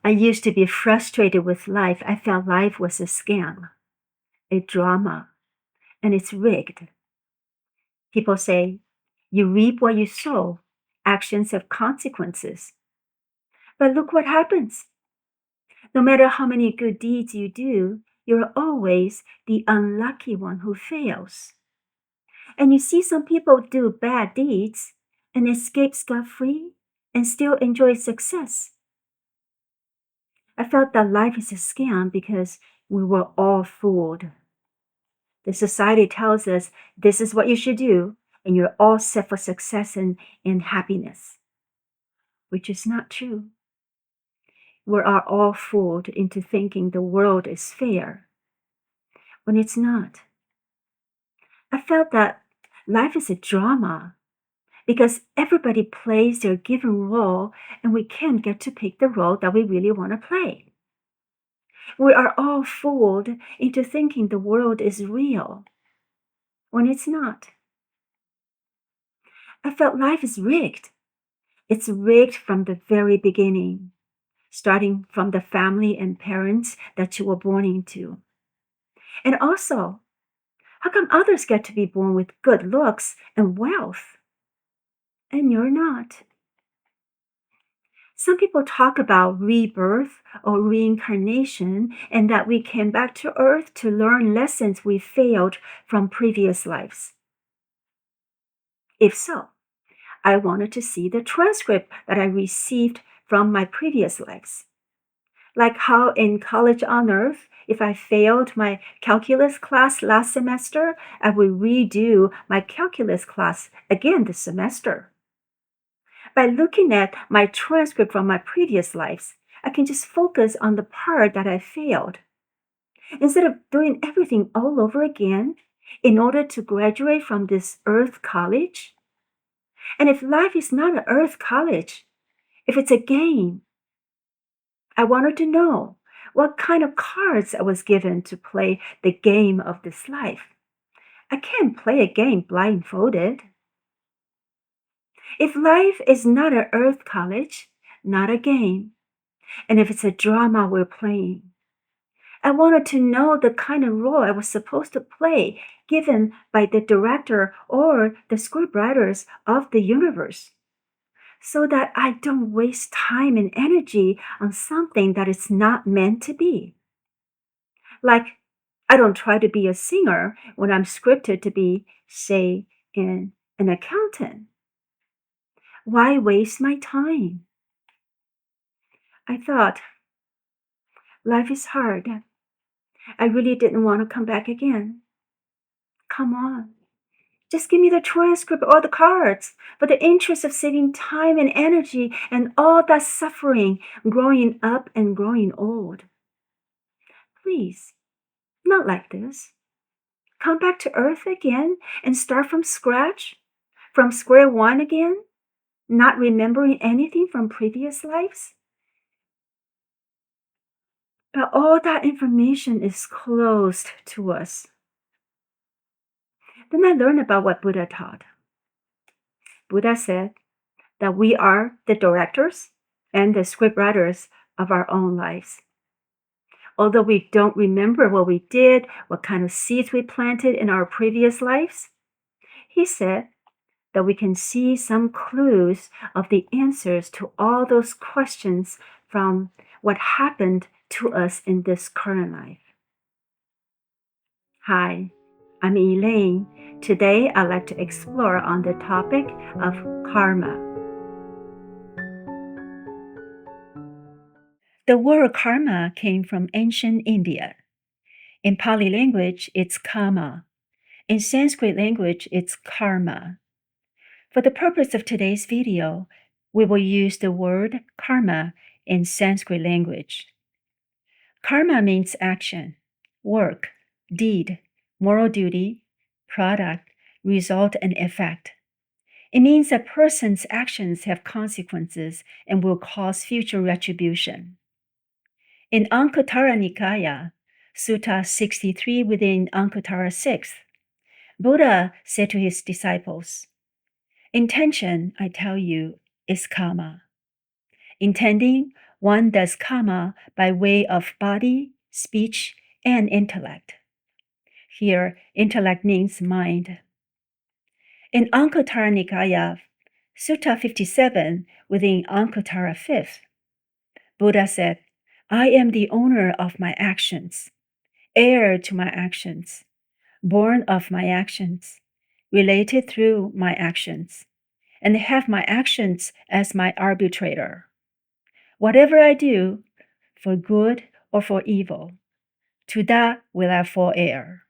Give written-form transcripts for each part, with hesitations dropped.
I used to be frustrated with life. I felt life was a scam, a drama, and it's rigged. People say, you reap what you sow. Actions have consequences. But look what happens. No matter how many good deeds you do, you're always the unlucky one who fails. And you see some people do bad deeds and escape scot-free and still enjoy success. I felt that life is a scam because we were all fooled. The society tells us this is what you should do, and you're all set for success and happiness, which is not true. We are all fooled into thinking the world is fair when it's not. I felt that life is a drama because everybody plays their given role and we can't get to pick the role that we really want to play. We are all fooled into thinking the world is real when it's not. I felt life is rigged. It's rigged from the very beginning, starting from the family and parents that you were born into. And also, how come others get to be born with good looks and wealth and you're not? Some people talk about rebirth or reincarnation and that we came back to earth to learn lessons we failed from previous lives. If so, I wanted to see the transcript that I received from my previous lives. Like how in college on earth, if I failed my calculus class last semester, I would redo my calculus class again this semester. By looking at my transcript from my previous lives, I can just focus on the part that I failed. Instead of doing everything all over again in order to graduate from this earth college. And if life is not an earth college, if it's a game, I wanted to know what kind of cards I was given to play the game of this life. I can't play a game blindfolded. If life is not an earth college, not a game, and if it's a drama we're playing, I wanted to know the kind of role I was supposed to play given by the director or the scriptwriters of the universe, so that I don't waste time and energy on something that is not meant to be. Like, I don't try to be a singer when I'm scripted to be, say, an accountant. Why waste my time? I thought, life is hard. I really didn't want to come back again. Come on. Just give me the transcript or the cards for the interest of saving time and energy and all that suffering growing up and growing old. Please, not like this. Come back to earth again and start from scratch, from square one again, not remembering anything from previous lives. But all that information is closed to us. Then I learned about what Buddha taught. Buddha said that we are the directors and the scriptwriters of our own lives. Although we don't remember what we did, what kind of seeds we planted in our previous lives, he said that we can see some clues of the answers to all those questions from what happened to us in this current life. Hi, I'm Elaine. Today I'd like to explore on the topic of karma. The word karma came from ancient India. In Pali language, it's kama. In Sanskrit language, it's karma. For the purpose of today's video, we will use the word karma in Sanskrit language. Karma means action, work, deed, moral duty, product, result, and effect. It means a person's actions have consequences and will cause future retribution. In Anguttara Nikaya, Sutta 63 within Anguttara 6, Buddha said to his disciples, intention, I tell you, is karma. Intending One does karma by way of body, speech, and intellect. Here, intellect means mind. In Ankuttara Nikaya, Sutta 57, within Ankuttara 5th, Buddha said, I am the owner of my actions, heir to my actions, born of my actions, related through my actions, and have my actions as my arbitrator. Whatever I do, for good or for evil, to that will I fall heir.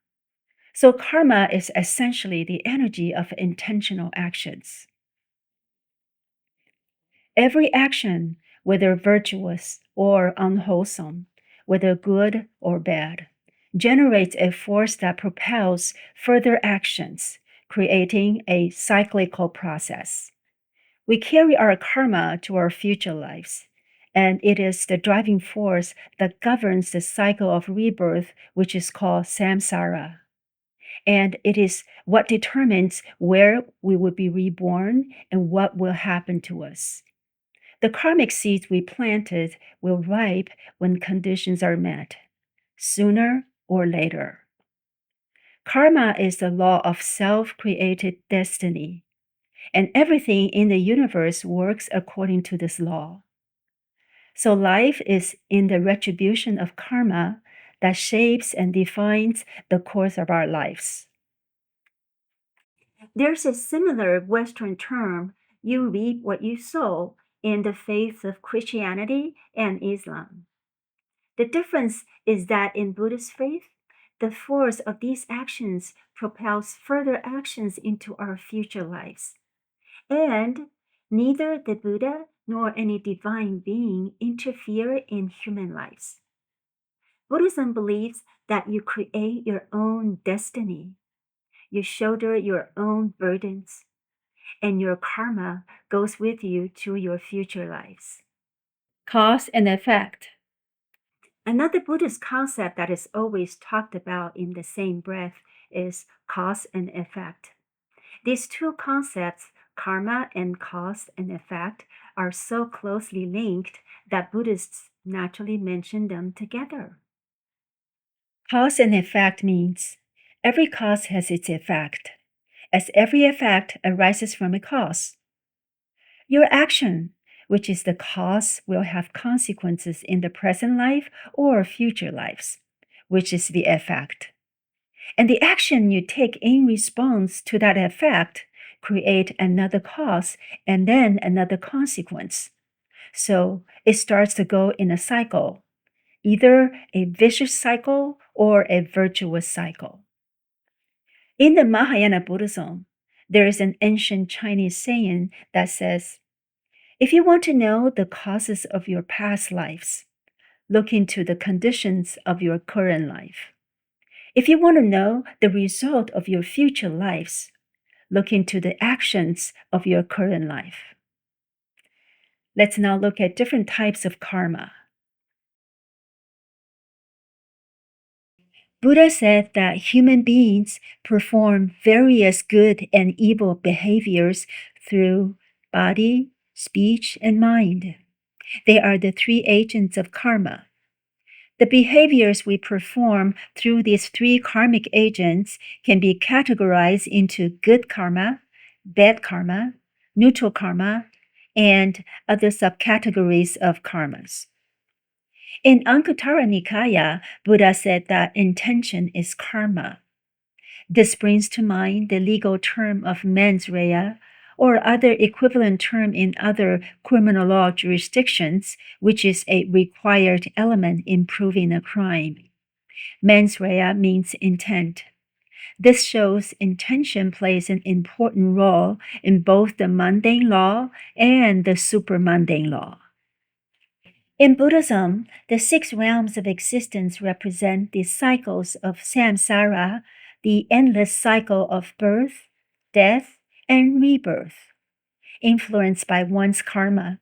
So karma is essentially the energy of intentional actions. Every action, whether virtuous or unwholesome, whether good or bad, generates a force that propels further actions, creating a cyclical process. We carry our karma to our future lives, and it is the driving force that governs the cycle of rebirth, which is called samsara. And it is what determines where we will be reborn and what will happen to us. The karmic seeds we planted will ripe when conditions are met, sooner or later. Karma is the law of self-created destiny, and everything in the universe works according to this law. So life is in the retribution of karma that shapes and defines the course of our lives. There's a similar Western term, you reap what you sow, in the faiths of Christianity and Islam. The difference is that in Buddhist faith, the force of these actions propels further actions into our future lives. And neither the Buddha nor any divine being interfere in human lives. Buddhism believes that you create your own destiny, you shoulder your own burdens, and your karma goes with you to your future lives. Cause and effect. Another Buddhist concept that is always talked about in the same breath is cause and effect. These two concepts, karma and cause and effect, are so closely linked that Buddhists naturally mention them together. Cause and effect means every cause has its effect, as every effect arises from a cause. Your action, which is the cause, will have consequences in the present life or future lives, which is the effect. And the action you take in response to that effect create another cause and then another consequence. So it starts to go in a cycle, either a vicious cycle or a virtuous cycle. In the Mahayana Buddhism, there is an ancient Chinese saying that says, if you want to know the causes of your past lives, look into the conditions of your current life. If you want to know the result of your future lives, look into the actions of your current life. Let's now look at different types of karma. Buddha said that human beings perform various good and evil behaviors through body, speech, and mind. They are the three agents of karma. The behaviors we perform through these three karmic agents can be categorized into good karma, bad karma, neutral karma, and other subcategories of karmas. In Ankuttara Nikaya, Buddha said that intention is karma. This brings to mind the legal term of mens rea, or other equivalent term in other criminal law jurisdictions, which is a required element in proving a crime. Mens rea means intent. This shows intention plays an important role in both the mundane law and the supermundane law. In Buddhism, the six realms of existence represent the cycles of samsara, the endless cycle of birth, death, and rebirth, influenced by one's karma.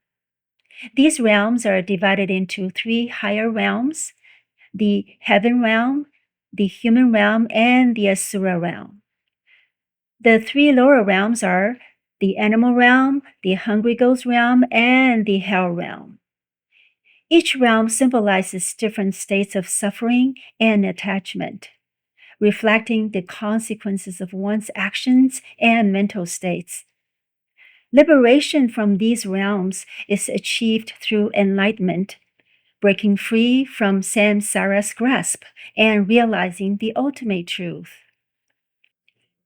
These realms are divided into three higher realms: the heaven realm, the human realm, and the asura realm. The three lower realms are the animal realm, the hungry ghost realm, and the hell realm. Each realm symbolizes different states of suffering and attachment, reflecting the consequences of one's actions and mental states. Liberation from these realms is achieved through enlightenment, breaking free from samsara's grasp and realizing the ultimate truth.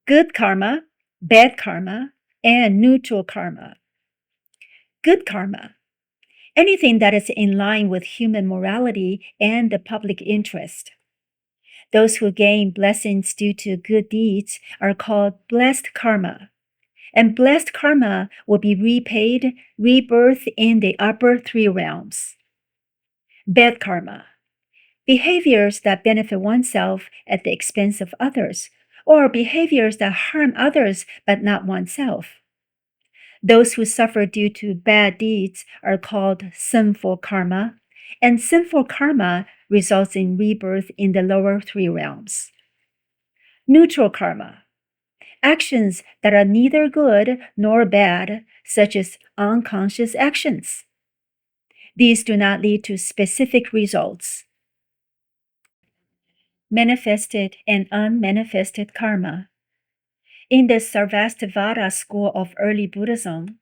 Good karma, bad karma, and neutral karma. Good karma. Anything that is in line with human morality and the public interest. Those who gain blessings due to good deeds are called blessed karma. And blessed karma will be repaid, rebirth in the upper three realms. Bad karma. Behaviors that benefit oneself at the expense of others, or behaviors that harm others but not oneself. Those who suffer due to bad deeds are called sinful karma, and sinful karma results in rebirth in the lower three realms. Neutral karma. Actions that are neither good nor bad, such as unconscious actions. These do not lead to specific results. Manifested and unmanifested karma. In the Sarvastivada school of early Buddhism,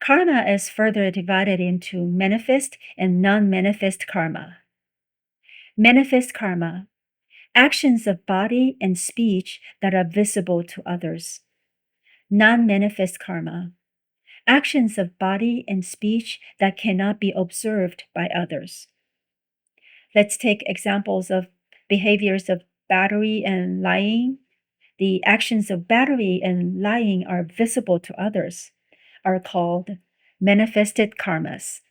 karma is further divided into manifest and non-manifest karma. Manifest karma, actions of body and speech that are visible to others. Non-manifest karma, actions of body and speech that cannot be observed by others. Let's take examples of behaviors of battery and lying. The actions of battery and lying are visible to others, are called manifested karmas.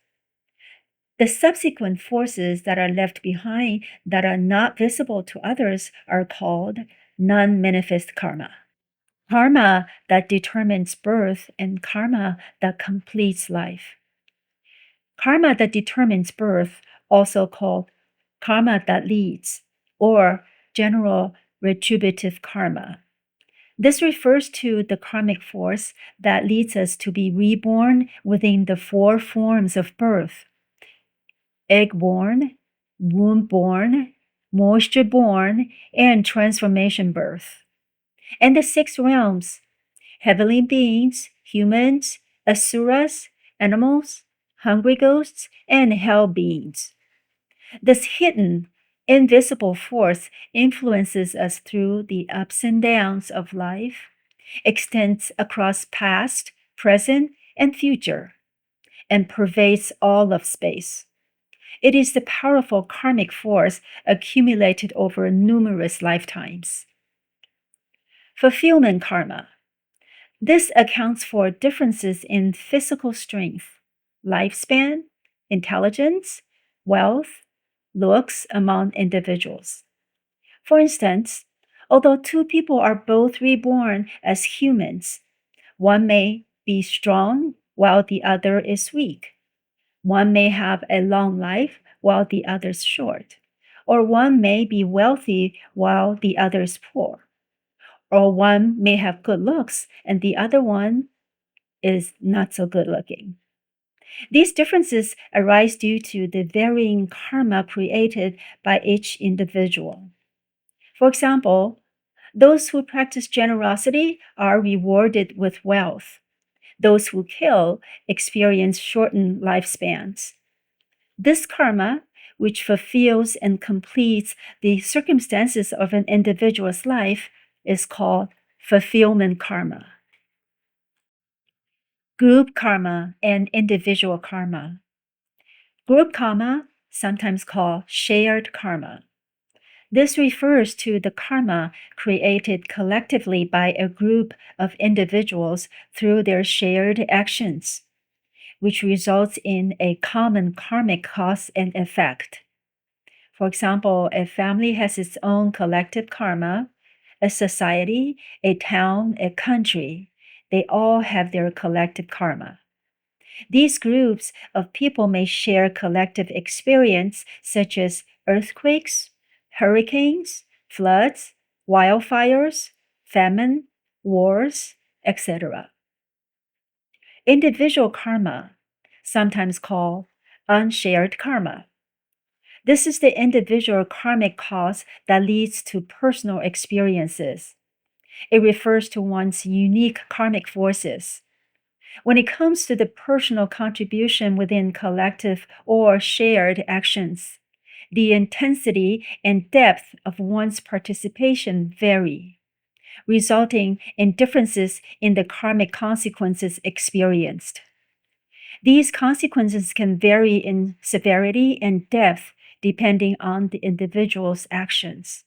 The subsequent forces that are left behind that are not visible to others are called non-manifest karma. Karma that determines birth and karma that completes life. Karma that determines birth, also called karma that leads, or general retributive karma. This refers to the karmic force that leads us to be reborn within the four forms of birth: egg-born, womb-born, moisture-born, and transformation birth. And the six realms: heavenly beings, humans, asuras, animals, hungry ghosts, and hell beings. This hidden, invisible force influences us through the ups and downs of life, extends across past, present, and future, and pervades all of space. It is the powerful karmic force accumulated over numerous lifetimes. Fulfillment karma. This accounts for differences in physical strength, lifespan, intelligence, wealth, looks among individuals. For instance, although two people are both reborn as humans, one may be strong while the other is weak. One may have a long life while the other's short. Or one may be wealthy while the other is poor. Or one may have good looks and the other one is not so good looking. These differences arise due to the varying karma created by each individual. For example, those who practice generosity are rewarded with wealth. Those who kill experience shortened lifespans. This karma, which fulfills and completes the circumstances of an individual's life, is called fulfillment karma. Group karma and individual karma. Group karma, sometimes called shared karma. This refers to the karma created collectively by a group of individuals through their shared actions, which results in a common karmic cause and effect. For example, a family has its own collective karma, a society, a town, a country. They all have their collective karma. These groups of people may share collective experience such as earthquakes, hurricanes, floods, wildfires, famine, wars, etc. Individual karma, sometimes called Unshared karma. This is the individual karmic cause that leads to personal experiences. It refers to one's unique karmic forces. When it comes to the personal contribution within collective or shared actions, the intensity and depth of one's participation vary, resulting in differences in the karmic consequences experienced. These consequences can vary in severity and depth depending on the individual's actions.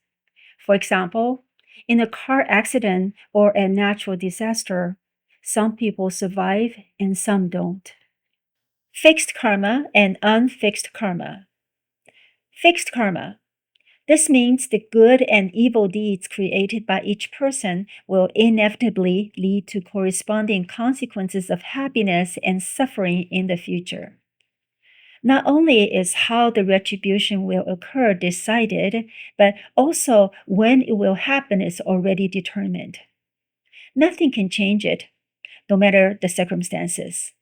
For example, in a car accident or a natural disaster, some people survive and some don't. Fixed karma and unfixed karma. Fixed karma. This means the good and evil deeds created by each person will inevitably lead to corresponding consequences of happiness and suffering in the future. Not only is how the retribution will occur decided, but also when it will happen is already determined. Nothing can change it, no matter the circumstances.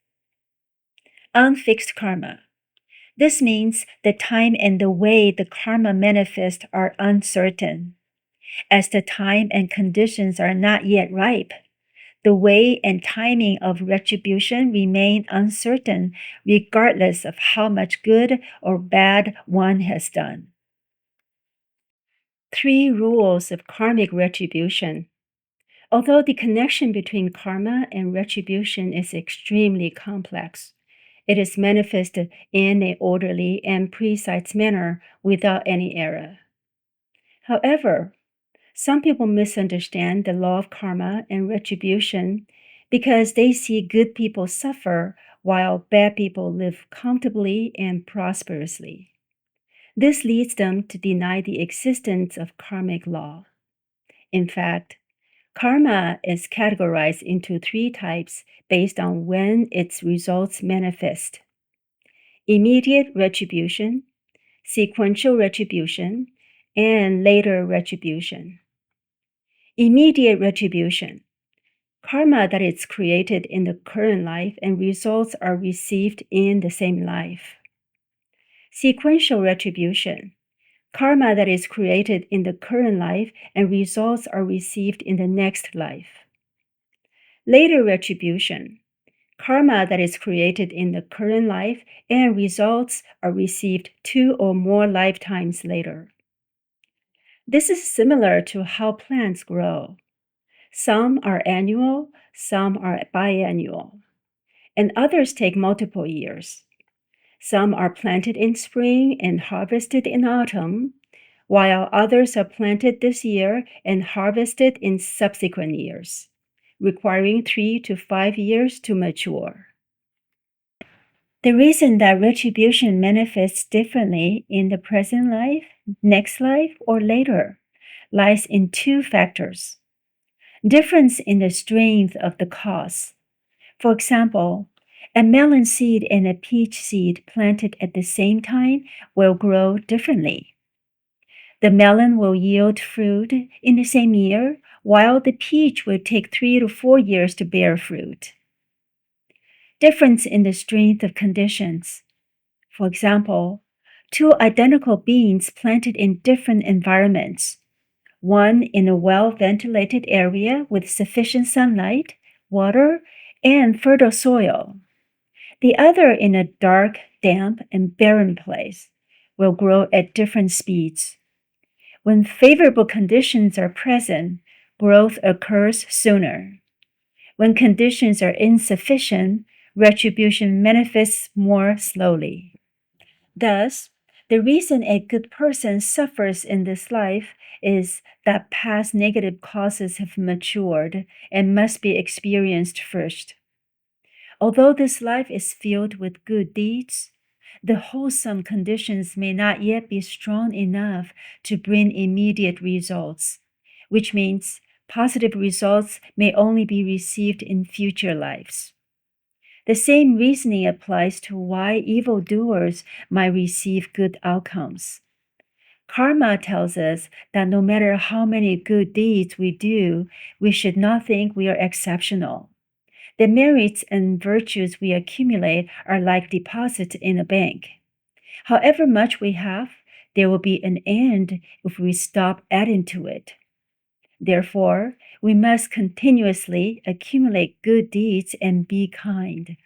Unfixed karma. This means the time and the way the karma manifests are uncertain. As the time and conditions are not yet ripe, the way and timing of retribution remain uncertain regardless of how much good or bad one has done. 3 rules of karmic retribution. Although the connection between karma and retribution is extremely complex, it is manifested in an orderly and precise manner without any error. However, some people misunderstand the law of karma and retribution because they see good people suffer while bad people live comfortably and prosperously. This leads them to deny the existence of karmic law. In fact, karma is categorized into 3 types based on when its results manifest: immediate retribution, sequential retribution, and later retribution. Immediate retribution. Karma that is created in the current life and results are received in the same life. Sequential retribution. Karma that is created in the current life and results are received in the next life. Later retribution. Karma that is created in the current life and results are received 2 or more lifetimes later. This is similar to how plants grow. Some are annual, some are biannual, and others take multiple years. Some are planted in spring and harvested in autumn, while others are planted this year and harvested in subsequent years, requiring 3 to 5 years to mature. The reason that retribution manifests differently in the present life, next life, or later lies in 2 factors: difference in the strength of the cause. For example, a melon seed and a peach seed planted at the same time will grow differently. The melon will yield fruit in the same year, while the peach will take 3 to 4 years to bear fruit. Difference in the strength of conditions. For example, 2 identical beans planted in different environments, one in a well-ventilated area with sufficient sunlight, water, and fertile soil. The other in a dark, damp, and barren place, will grow at different speeds. When favorable conditions are present, growth occurs sooner. When conditions are insufficient, retribution manifests more slowly. Thus, the reason a good person suffers in this life is that past negative causes have matured and must be experienced first. Although this life is filled with good deeds, the wholesome conditions may not yet be strong enough to bring immediate results, which means positive results may only be received in future lives. The same reasoning applies to why evildoers might receive good outcomes. Karma tells us that no matter how many good deeds we do, we should not think we are exceptional. The merits and virtues we accumulate are like deposits in a bank. However much we have, there will be an end if we stop adding to it. Therefore, we must continuously accumulate good deeds and be kind.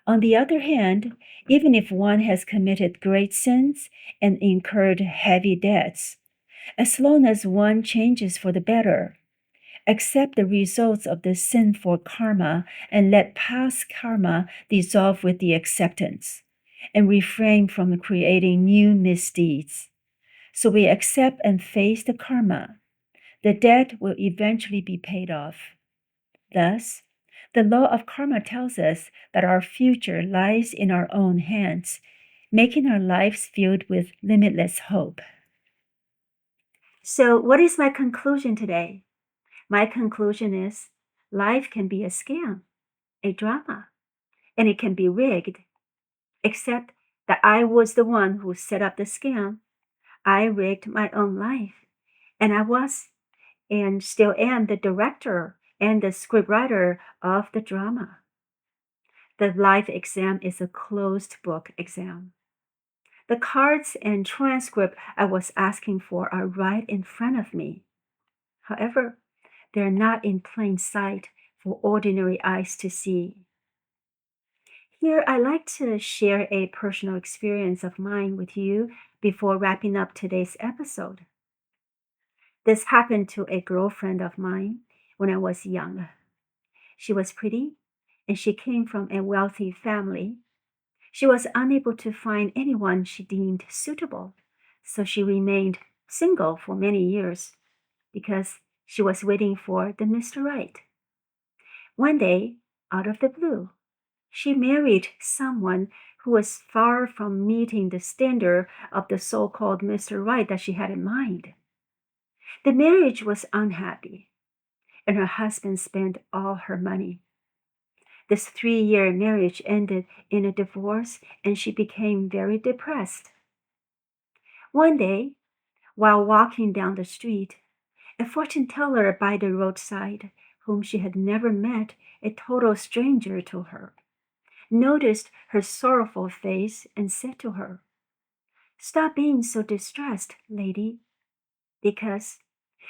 On the other hand, even if one has committed great sins and incurred heavy debts, as long as one changes for the better, accept the results of the sinful karma and let past karma dissolve with the acceptance, and refrain from creating new misdeeds. So we accept and face the karma. The debt will eventually be paid off. Thus, the law of karma tells us that our future lies in our own hands, making our lives filled with limitless hope. So, what is my conclusion today? My conclusion is life can be a scam, a drama, and it can be rigged, except that I was the one who set up the scam. I rigged my own life, and I was and still am the director and the scriptwriter of the drama. The life exam is a closed book exam. The cards and transcript I was asking for are right in front of me. However, they're not in plain sight for ordinary eyes to see. Here, I like to share a personal experience of mine with you before wrapping up today's episode. This happened to a girlfriend of mine when I was young. She was pretty and she came from a wealthy family. She was unable to find anyone she deemed suitable, so she remained single for many years because she was waiting for the Mr. Right. One day, out of the blue, she married someone who was far from meeting the standard of the so called Mr. Right that she had in mind. The marriage was unhappy, and her husband spent all her money. This 3-year marriage ended in a divorce, and she became very depressed. One day, while walking down the street, a fortune teller by the roadside, whom she had never met, a total stranger to her, noticed her sorrowful face and said to her, "Stop being so distressed, lady, because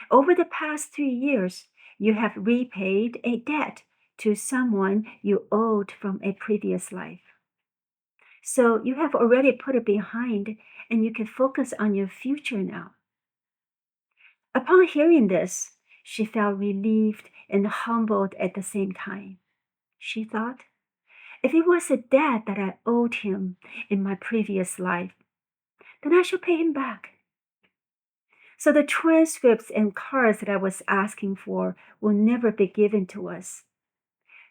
over the past 3 years you have repaid a debt to someone you owed from a previous life. So you have already put it behind and you can focus on your future now." Upon hearing this, she felt relieved and humbled at the same time. She thought, if it was a debt that I owed him in my previous life, then I should pay him back. So the transcripts and cards that I was asking for will never be given to us.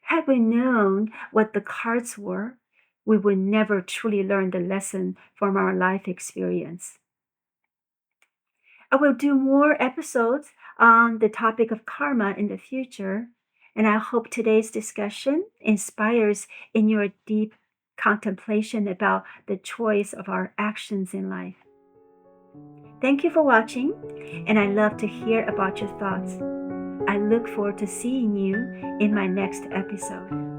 Had we known what the cards were, we would never truly learn the lesson from our life experience. I will do more episodes on the topic of karma in the future, and I hope today's discussion inspires in your deep contemplation about the choice of our actions in life. Thank you for watching, and I love to hear about your thoughts. I look forward to seeing you in my next episode.